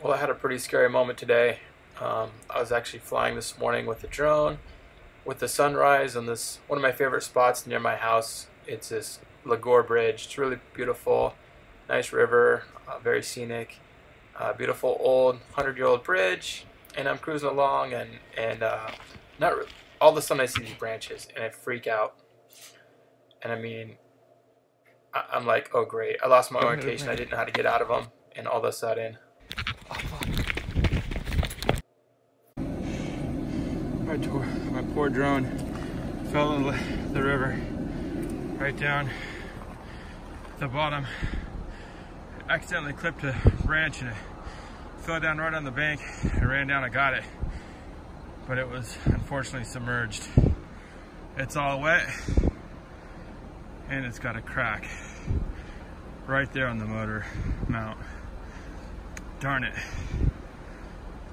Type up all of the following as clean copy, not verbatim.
Well, I had a pretty scary moment today. I was actually flying this morning with the drone, with the sunrise on this one of my favorite spots near my house. It's this Lagore Bridge. It's really beautiful, nice river, very scenic, beautiful old 100-year-old bridge. And I'm cruising along, and not re- all of a sudden I see these branches, and I freak out. And I mean, I'm like, oh great, I lost my orientation. I didn't know how to get out of them, and all of a sudden. My poor drone fell in the river, right down the bottom. I accidentally clipped a branch and it fell down right on the bank. I ran down, I got it, but it was unfortunately submerged. It's all wet and it's got a crack right there on the motor mount. Darn it.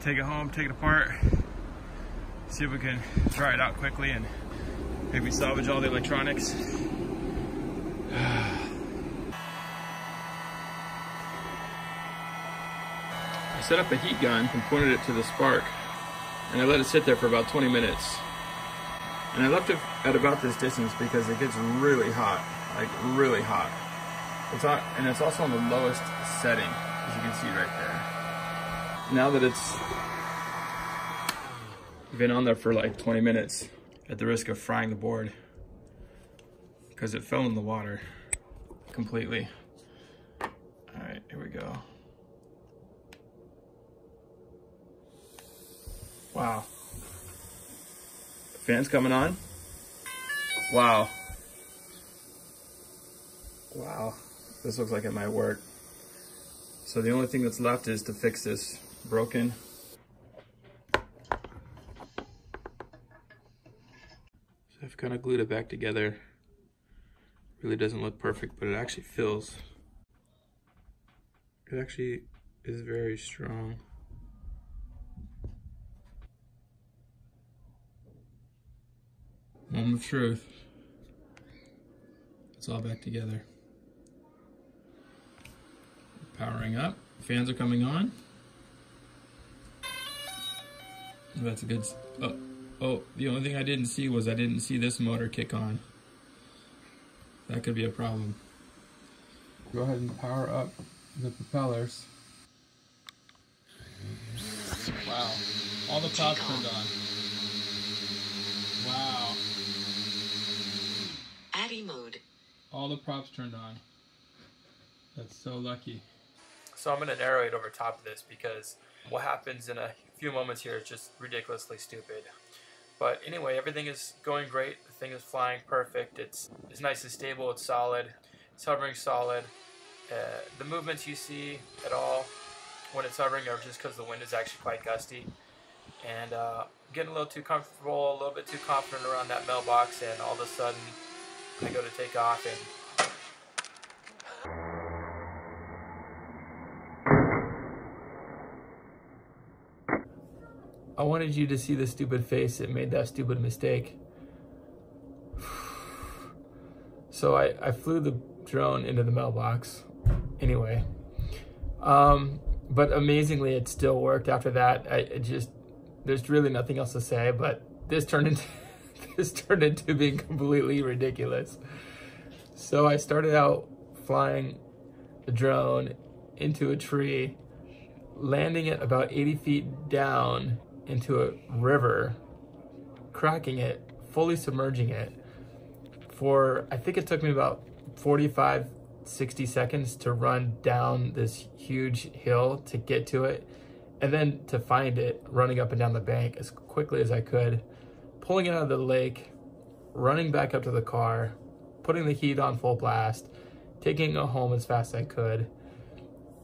Take it home, take it apart, see if we can dry it out quickly and maybe salvage all the electronics. I set up a heat gun and pointed it to the spark, and I let it sit there for about 20 minutes. And I left it at about this distance because it gets really hot, like really hot. And it's also on the lowest setting, as you can see right there. Now that it's been on there for like 20 minutes, at the risk of frying the board, because it fell in the water completely. All right, here we go. Wow. Fan's coming on. Wow. Wow. This looks like it might work. So the only thing that's left is to fix this broken. So I've kind of glued it back together. Really doesn't look perfect, but it actually feels. It actually is very strong. Moment of truth. It's all back together. Powering up. Fans are coming on. That's a good. Oh, the only thing I didn't see was I didn't see this motor kick on. That could be a problem. Go ahead and power up the propellers. Wow. All the props turned on. Wow. Addy mode. All the props turned on. That's so lucky. So I'm going to narrate over top of this because what happens in a few moments here is just ridiculously stupid. But anyway, everything is going great. The thing is flying perfect. It's nice and stable. It's solid. It's hovering solid. The movements you see at all when it's hovering are just because the wind is actually quite gusty. And getting a little too comfortable, a little bit too confident around that mailbox, and all of a sudden I go to take off and I wanted you to see the stupid face that made that stupid mistake. So I flew the drone into the mailbox anyway. But amazingly, it still worked after that. There's really nothing else to say, but this turned into being completely ridiculous. So I started out flying the drone into a tree, landing it about 80 feet down into a river, cracking it, fully submerging it for, I think it took me about 45, 60 seconds to run down this huge hill to get to it, and then to find it running up and down the bank as quickly as I could, pulling it out of the lake, running back up to the car, putting the heat on full blast, taking it home as fast as I could,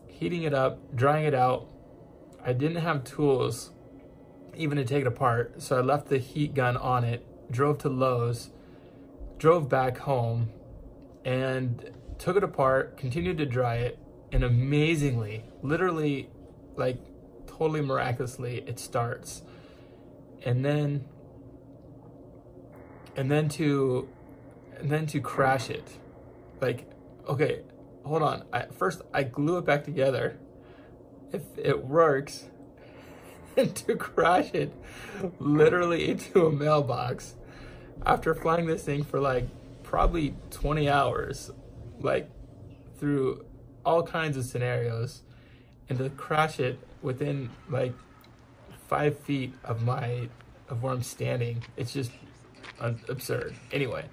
heating it up, drying it out. I didn't have tools even to take it apart, so I left the heat gun on it, drove to Lowe's, drove back home, and took it apart, continued to dry it, and amazingly, literally, like totally miraculously, it starts. And then to crash it, like, okay, hold on. First I glue it back together, if it works, and to crash it literally into a mailbox after flying this thing for like probably 20 hours, like through all kinds of scenarios, and to crash it within like 5 feet of where I'm standing. It's just absurd. Anyway,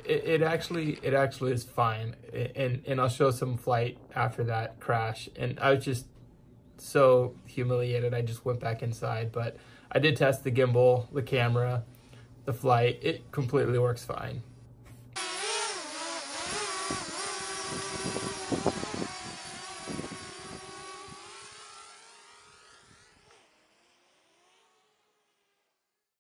it actually is fine, and I'll show some flight after that crash. And I was just so humiliated, I just went back inside. But I did test the gimbal, the camera, the flight. It completely works fine.